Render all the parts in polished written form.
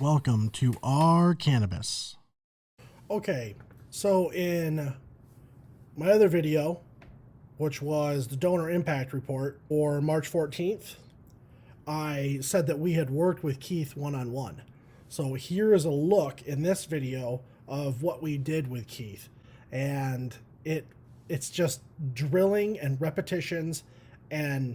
Welcome to Our Cannabis. Okay, so in my other video, which was the donor impact report for March 14th, I said that we had worked with Keith one-on-one. So here is a look in this video of what we did with Keith. And it's just drilling and repetitions and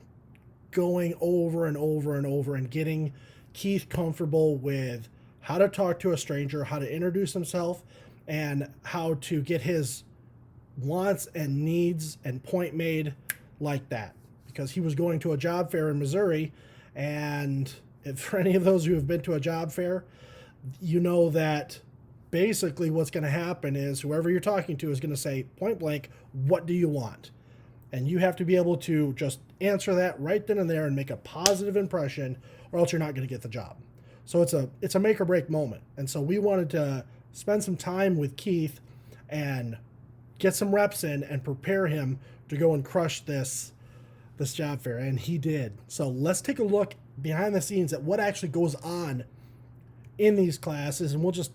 going over and over and over and getting Keith comfortable with how to talk to a stranger, how to introduce himself, and how to get his wants and needs and point made like that. Because he was going to a job fair in Missouri, and if for any of those who have been to a job fair, you know that basically what's going to happen is whoever you're talking to is going to say point blank, what do you want? And you have to be able to just answer that right then and there and make a positive impression, or else you're not going to get the job. So it's a make or break moment. And so we wanted to spend some time with Keith and get some reps in and prepare him to go and crush this job fair. And he did. So let's take a look behind the scenes at what actually goes on in these classes. And we'll just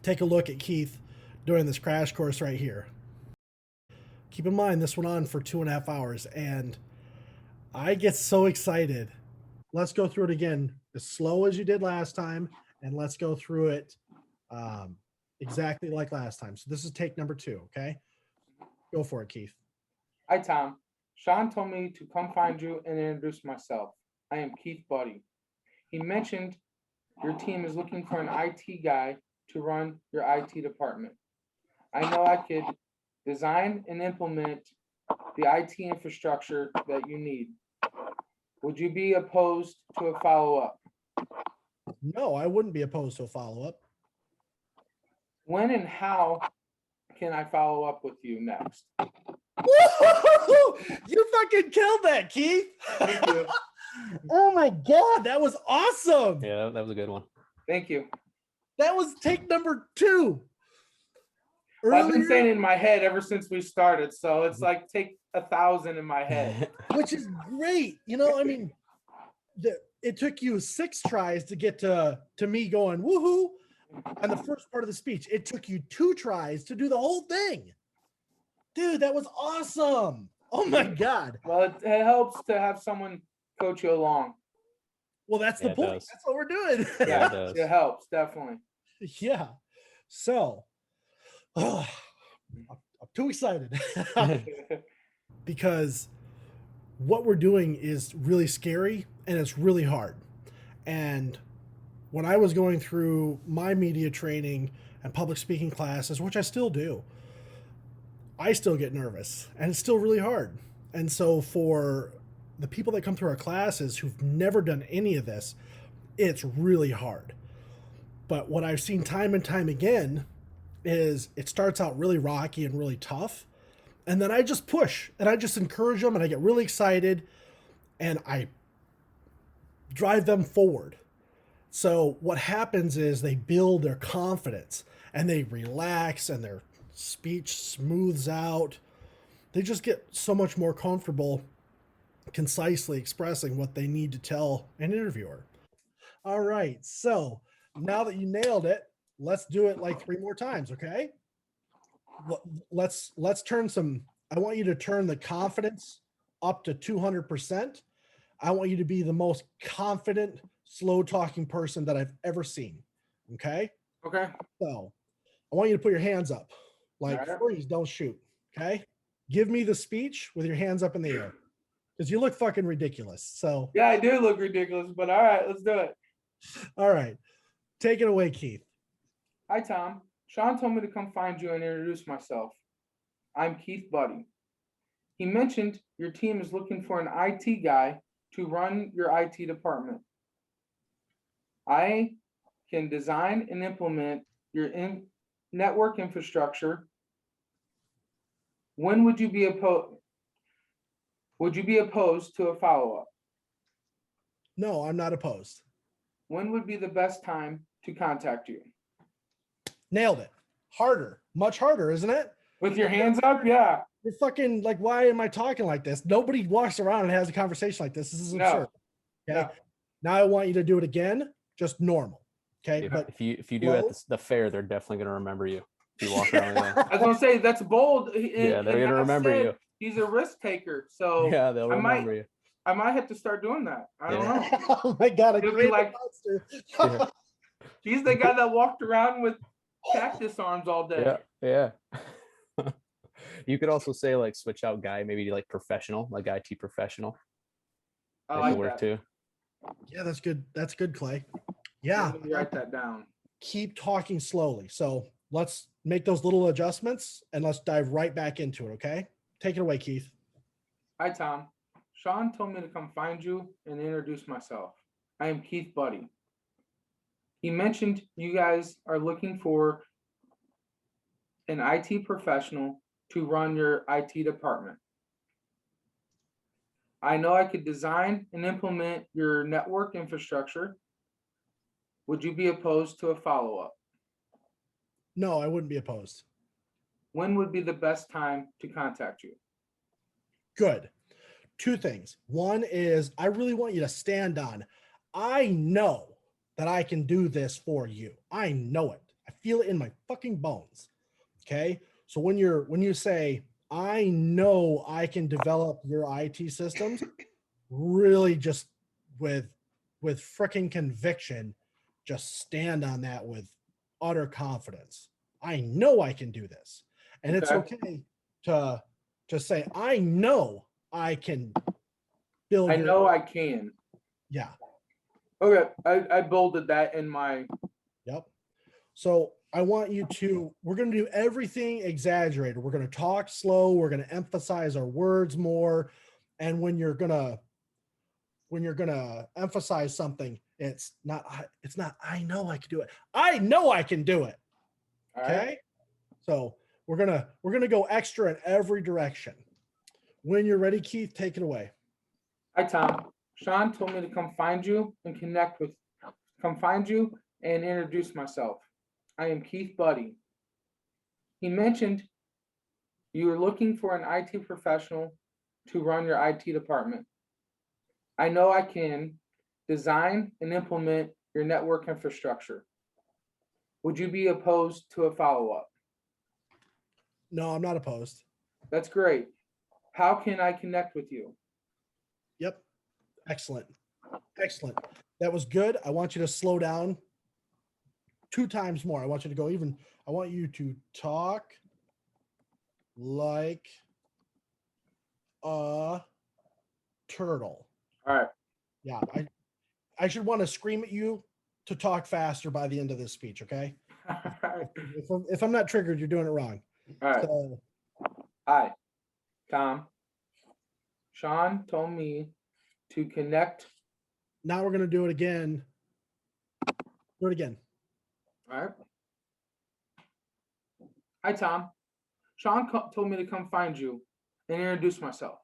take a look at Keith during this crash course right here. Keep in mind, this went on for 2.5 hours, and I get so excited. Let's go through it again as slow as you did last time, and let's go through it exactly like last time. So this is take number 2, okay? Go for it, Keith. Hi, Tom. Sean told me to come find you and introduce myself. I am Keith Buddy. He mentioned your team is looking for an IT guy to run your IT department. I know I could design and implement the IT infrastructure that you need. Would you be opposed to a follow-up? No, I wouldn't be opposed to a follow-up. When and how can I follow up with you next? You fucking killed that, Keith. Thank you. Oh my God, that was awesome. Yeah, that was a good one. Thank you. That was take number 2. I've been saying it in my head ever since we started, so it's like take 1,000 in my head. Which is great. You know, I mean, it took you 6 tries to get to me going woohoo on the first part of the speech. It took you 2 tries to do the whole thing. Dude, that was awesome. Oh my God. Well, it helps to have someone coach you along. Well, that's the point. Does. That's what we're doing. Yeah, it does. it helps, definitely. Yeah. So, I'm too excited because what we're doing is really scary and it's really hard. And when I was going through my media training and public speaking classes, which I still do, I still get nervous and it's still really hard. And so for the people that come through our classes who've never done any of this, it's really hard. But what I've seen time and time again is it starts out really rocky and really tough. And then I just push and I just encourage them and I get really excited and I drive them forward. So what happens is they build their confidence and they relax and their speech smooths out. They just get so much more comfortable concisely expressing what they need to tell an interviewer. All right. So now that you nailed it, let's do it like 3 more times, okay? Let's turn I want you to turn the confidence up to 200%. I want you to be the most confident, slow talking person that I've ever seen, okay? Okay. So I want you to put your hands up, like All right. freeze, don't shoot, okay? Give me the speech with your hands up in the air because you look fucking ridiculous. So Yeah, I do look ridiculous, but all right, let's do it. all right, take it away, Keith. Hi, Tom. Sean told me to come find you and introduce myself. I'm Keith Buddy. He mentioned your team is looking for an IT guy to run your IT department. I can design and implement your network infrastructure. When would you be opposed? Would you be opposed to a follow-up? No, I'm not opposed. When would be the best time to contact you? Nailed it. Harder, much harder, isn't it? With your hands up? Yeah. You're fucking like, why am I talking like this? Nobody walks around and has a conversation like this. This is No. absurd. Okay. No. Now I want you to do it again, just normal. Okay, but if you do at the fair, they're definitely gonna remember you. If you walk around. I was gonna say that's bold. Yeah, they're gonna remember you. He's a risk taker, so Yeah, they'll remember you. I might have to start doing that. I don't know. Oh my god, He'll be like, monster. he's the guy that walked around with cactus arms all day. Yeah. You could also say like switch out guy, maybe like professional, like IT professional. I That like could work that. too. Yeah, that's good. That's good, Clay. Yeah. Let me write that down. Keep talking slowly. So let's make those little adjustments and let's dive right back into it. Okay. Take it away, Keith. Hi, Tom. Sean told me to come find you and introduce myself. I am Keith Buddy. He mentioned you guys are looking for an IT professional to run your IT department. I know I could design and implement your network infrastructure. Would you be opposed to a follow-up? No, I wouldn't be opposed. When would be the best time to contact you? Good. Two things. One is I really want you to stand on. I know that I can do this for you. I know it. I feel it in my fucking bones. Okay. So when you say, I know I can develop your IT systems, really just with freaking conviction, just stand on that with utter confidence. I know I can do this. And it's okay to just say, I know I can build. I know I can. Yeah. Okay. I bolded that in my. Yep. So I want you to, we're going to do everything exaggerated. We're going to talk slow. We're going to emphasize our words more. And when you're going to emphasize something, it's not, I know I can do it. I know I can do it. Okay. Right. So we're going to go extra in every direction. When you're ready, Keith, take it away. Hi, Tom. Sean told me to come find you and introduce myself. I am Keith Buddy. He mentioned you were looking for an IT professional to run your IT department. I know I can design and implement your network infrastructure. Would you be opposed to a follow-up? No, I'm not opposed. That's great. How can I connect with you? Yep. Excellent. Excellent. That was good. I want you to slow down 2 times more. I want you to go even, I want you to talk like a turtle. All right. Yeah. I should want to scream at you to talk faster by the end of this speech. Okay. If I'm not triggered, you're doing it wrong. All right. So, hi, Tom. Sean told me to connect. now we're going to do it again. Do it again. All right. Hi, Tom. Sean told me to come find you and introduce myself.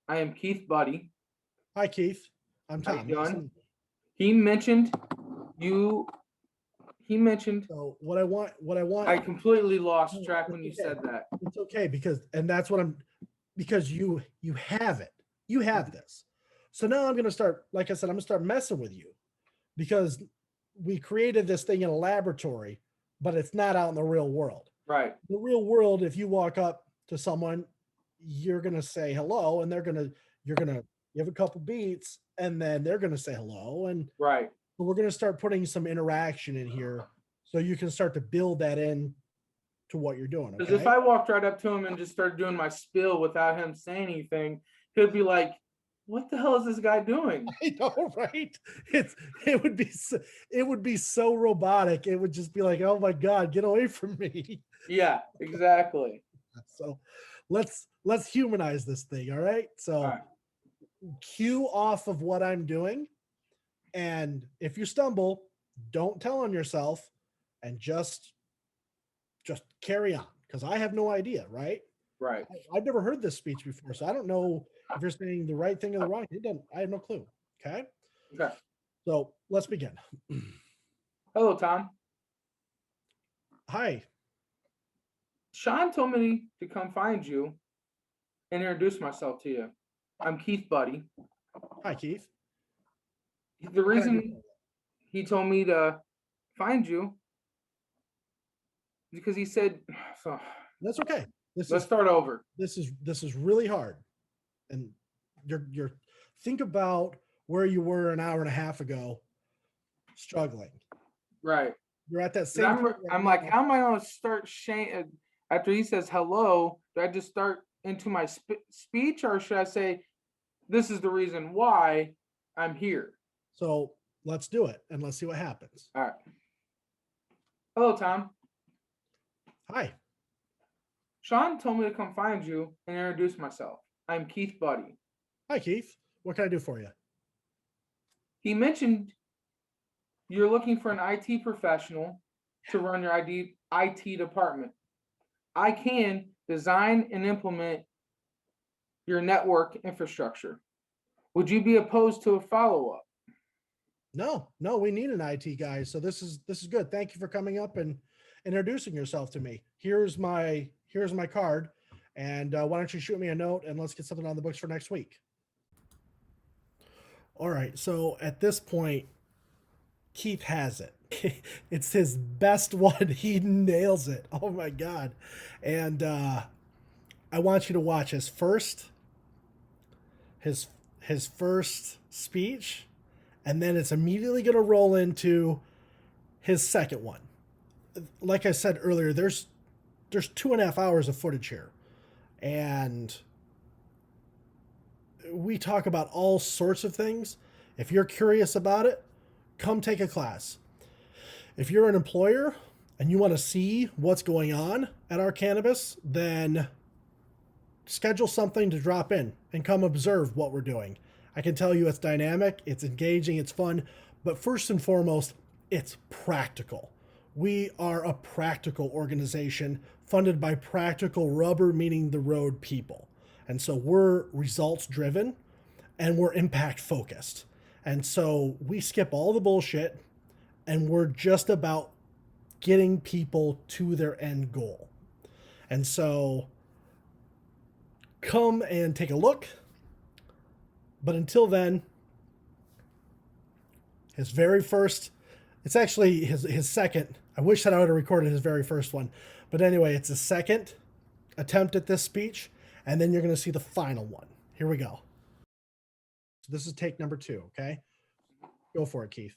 I am Keith Buddy. Hi, Keith. I'm How Tom. you doing? He mentioned you. He mentioned. So what I want. I completely lost track when you said that. It's okay because you have it. You have this. So now I'm going to start, like I said, I'm going to start messing with you because we created this thing in a laboratory, but it's not out in the real world. Right. The real world, if you walk up to someone, you're going to say hello and you're going to give a couple beats and then they're going to say hello. And right. we're going to start putting some interaction in here so you can start to build that in to what you're doing. Because if I walked right up to him and just started doing my spiel without him saying anything, he'd be like, what the hell is this guy doing? I know, right? It would be so robotic. It would just be like, oh my God, get away from me. Yeah, exactly. So let's humanize this thing. All right. So all right. Cue off of what I'm doing. And if you stumble, don't tell on yourself and just carry on. Because I have no idea, right? Right. I've never heard this speech before, so I don't know if you're saying the right thing or the wrong thing. I have no clue. Okay. Okay. So let's begin. Hello, Tom. Hi. Sean told me to come find you and introduce myself to you. I'm Keith Buddy. Hi, Keith. The reason he told me to find you because he said, so That's okay. let's start over. This is really hard. And you're think about where you were an hour and a half ago struggling. Right. You're at that 'Cause same point right I'm like, now. how am I going to start after he says hello? Do I just start into my speech, or should I say, this is the reason why I'm here? So let's do it and let's see what happens. All right. Hello, Tom. Hi. Sean told me to come find you and introduce myself. I'm Keith Buddy. Hi, Keith. What can I do for you? He mentioned you're looking for an IT professional to run your IT department. I can design and implement your network infrastructure. Would you be opposed to a follow-up? No, we need an IT guy. So this is good. Thank you for coming up and introducing yourself to me. Here's my card. And why don't you shoot me a note and let's get something on the books for next week. All right. So at this point, Keith has it. It's his best one. He nails it. Oh my God. And I want you to watch his first speech, and then it's immediately going to roll into his second one. Like I said earlier, there's 2.5 hours of footage here, and we talk about all sorts of things. If you're curious about it, come take a class. If you're an employer and you want to see what's going on at Our Cannabis, then schedule something to drop in and come observe what we're doing. I can tell you it's dynamic, it's engaging, it's fun, but first and foremost, it's practical. We are a practical organization funded by practical rubber meeting the road people. And so we're results driven and we're impact focused. And so we skip all the bullshit and we're just about getting people to their end goal. And so come and take a look. But until then, his very first, it's actually his second. I wish that I would have recorded his very first one. But anyway, it's a second attempt at this speech. And then you're going to see the final one. Here we go. So this is take number 2, okay? Go for it, Keith.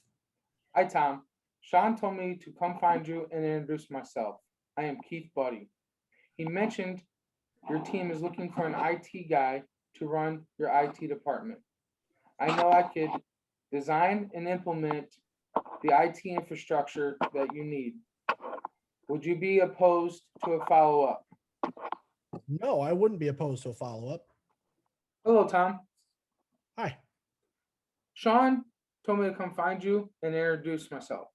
Hi, Tom. Sean told me to come find you and introduce myself. I am Keith Buddy. He mentioned your team is looking for an IT guy to run your IT department. I know I could design and implement the IT infrastructure that you need. Would you be opposed to a follow-up? No, I wouldn't be opposed to a follow-up. Hello, Tom. Hi. Sean told me to come find you and introduce myself.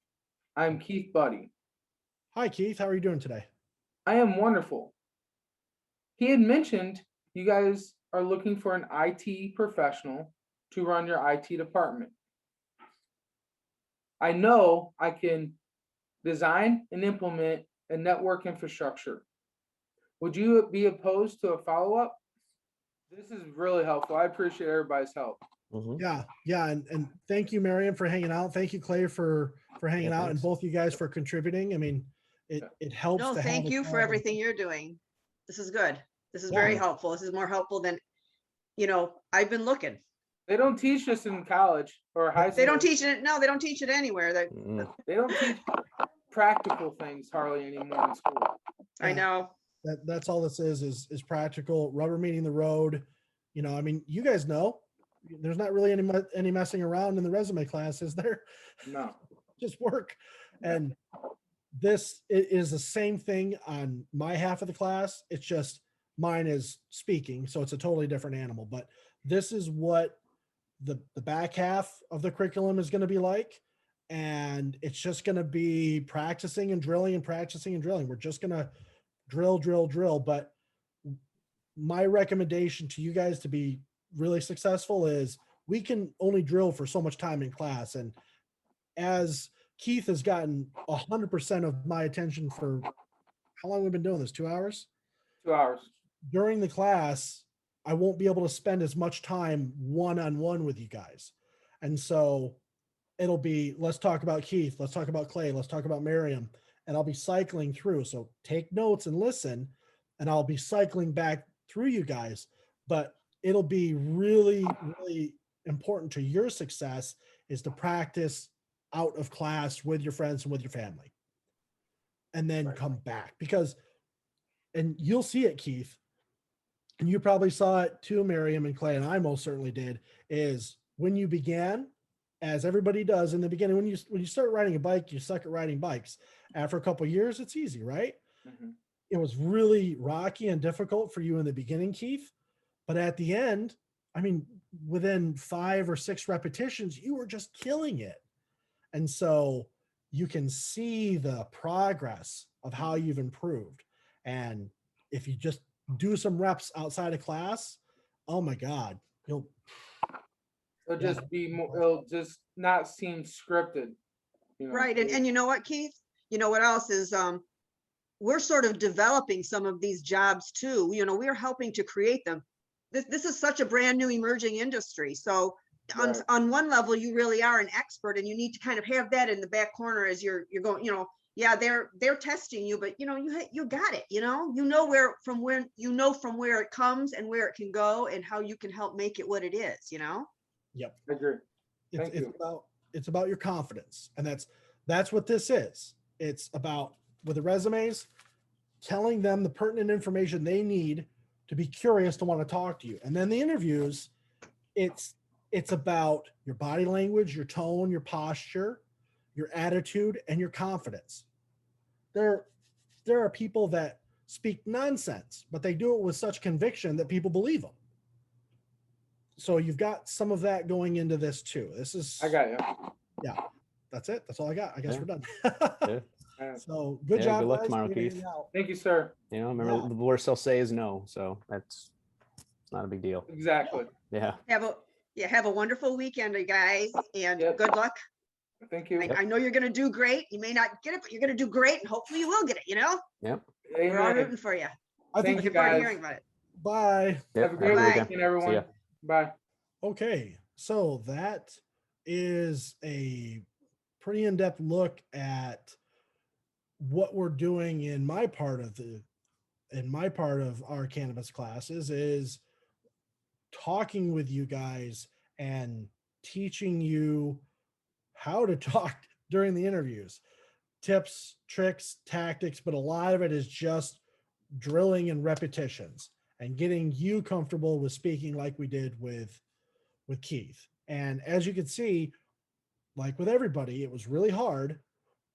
I'm Keith Buddy. Hi, Keith. How are you doing today? I am wonderful. He had mentioned you guys are looking for an IT professional to run your IT department. I know I can design and implement a network infrastructure. Would you be opposed to a follow-up? This is really helpful. I appreciate everybody's help. Mhm. Yeah, and thank you, Marion, for hanging out. Thank you, Clay, for hanging out, and thanks. both you guys for contributing. I mean, it helps. No, to have thank a you for crowd of- everything you're doing. This is good. This is Yeah. very helpful. This is more helpful than, I've been looking. They don't teach this in college or high school. They don't teach it. No, they don't teach it anywhere. They don't teach practical things hardly anymore in school. I Yeah. know. That's all this is practical, rubber meeting the road. I mean, you guys know there's not really any messing around in the resume class, is there? No. Just work. And this is the same thing on my half of the class. It's just mine is speaking, so it's a totally different animal. But this is what the back half of the curriculum is going to be like. And it's just going to be practicing and drilling and practicing and drilling. We're just going to drill. But my recommendation to you guys to be really successful is we can only drill for so much time in class. And as Keith has gotten 100% of my attention for how long we've been doing this, 2 hours? 2 hours. During the class, I won't be able to spend as much time one-on-one with you guys. And so it'll be, let's talk about Keith, let's talk about Clay, let's talk about Miriam, and I'll be cycling through. So take notes and listen, and I'll be cycling back through you guys. But it'll be really, really important to your success is to practice out of class with your friends and with your family, and then Right. come back, because, and you'll see it, Keith, and you probably saw it too, Miriam and Clay, and I most certainly did, is when you began, as everybody does in the beginning, when you start riding a bike, you suck at riding bikes. After a couple of years, it's easy, right? Mhm. It was really rocky and difficult for you in the beginning, Keith, but at the end, I mean, within 5 or 6 repetitions, you were just killing it. And so you can see the progress of how you've improved. And if you just do some reps outside of class, oh my God, you'll, It'll Yeah. just be more, it'll just not seem scripted, you know. Right. And you know what, Keith? You know what else is, we're sort of developing some of these jobs too. You know, we're helping to create them. This is such a brand new emerging industry. So Right. on one level, you really are an expert, and you need to kind of have that in the back corner as you're going, you know, yeah, they're testing you, but you know, you got it, you know where, from when, you know, from where it comes and where it can go and how you can help make it what it is, you know? yep. I agree. It's, Thank it's you. about, it's about your confidence. And that's what this is. It's about, with the resumes, telling them the pertinent information they need to be curious to want to talk to you. And then the interviews, it's about your body language, your tone, your posture, your attitude, and your confidence. There are people that speak nonsense, but they do it with such conviction that people believe them. So you've got some of that going into this too. This is, I got you. yeah, that's it. That's all I got. I guess Yeah. we're done. Yeah. So good Yeah, job, good luck guys. tomorrow, Figuring Keith. it out. Thank you, sir. You know, remember Yeah. the worst they'll say is no. So it's not a big deal. Exactly. Yeah. Have a wonderful weekend, you guys, and Yep. good luck. Thank you. I know you're going to do great. You may not get it, but you're going to do great, and hopefully you will get it, you know? Yep. We're all Amen. rooting for you. I think Thank you, Looking forward to guys. hearing about it. bye. Yep. Have a great Bye. weekend, See everyone. ya. Bye. Okay, so that is a pretty in-depth look at what we're doing in my part of our cannabis classes, is talking with you guys and teaching you how to talk during the interviews. Tips, tricks, tactics, but a lot of it is just drilling and repetitions and getting you comfortable with speaking like we did with Keith. And as you can see, like with everybody, it was really hard.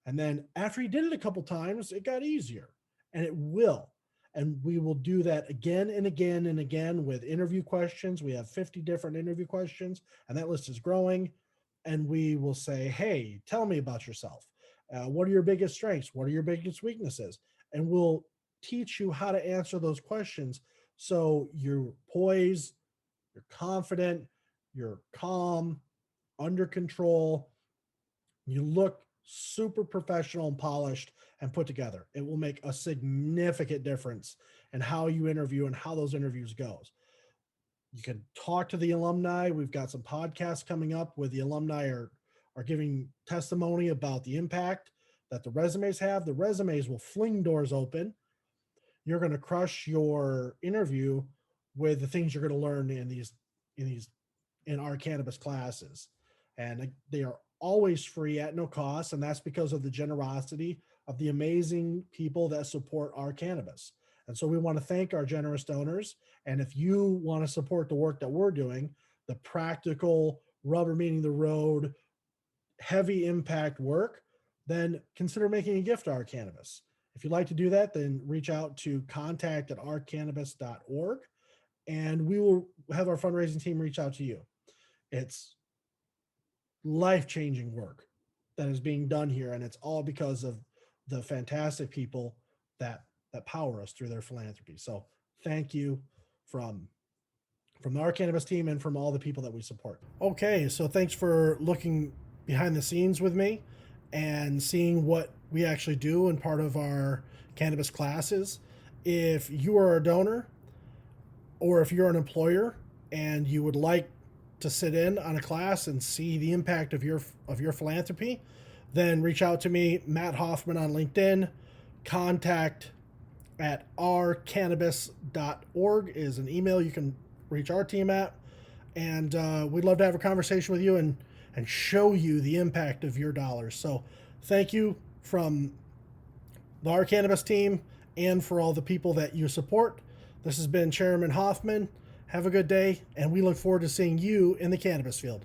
And then after he did it a couple times, it got easier, and it will. And we will do that again and again and again with interview questions. We have 50 different interview questions, and that list is growing. And we will say, hey, tell me about yourself. What are your biggest strengths? What are your biggest weaknesses? And we'll teach you how to answer those questions so you're poised, you're confident, you're calm, under control. You look super professional and polished and put together. It will make a significant difference in how you interview and how those interviews goes. You can talk to the alumni. We've got some podcasts coming up where the alumni are giving testimony about the impact that the resumes have. The resumes will fling doors open. You're going to crush your interview with the things you're going to learn in our cannabis classes. And they are always free at no cost. And that's because of the generosity of the amazing people that support our cannabis. And so we want to thank our generous donors. And if you want to support the work that we're doing, the practical, rubber meeting the road, heavy impact work, then consider making a gift to our cannabis. If you'd like to do that, then reach out to contact@ourcannabis.org, and we will have our fundraising team reach out to you. It's life-changing work that is being done here, and it's all because of the fantastic people that power us through their philanthropy. So thank you from our cannabis team and from all the people that we support. Okay, so thanks for looking behind the scenes with me and seeing what we actually do in part of our cannabis classes. If you are a donor or if you're an employer and you would like to sit in on a class and see the impact of your philanthropy, then reach out to me, Matt Hoffman, on LinkedIn. Contact at ourcannabis.org is an email you can reach our team at. And we'd love to have a conversation with you and show you the impact of your dollars. So thank you from the Our Cannabis team and for all the people that you support. This has been Chairman Hoffman. Have a good day, and we look forward to seeing you in the cannabis field.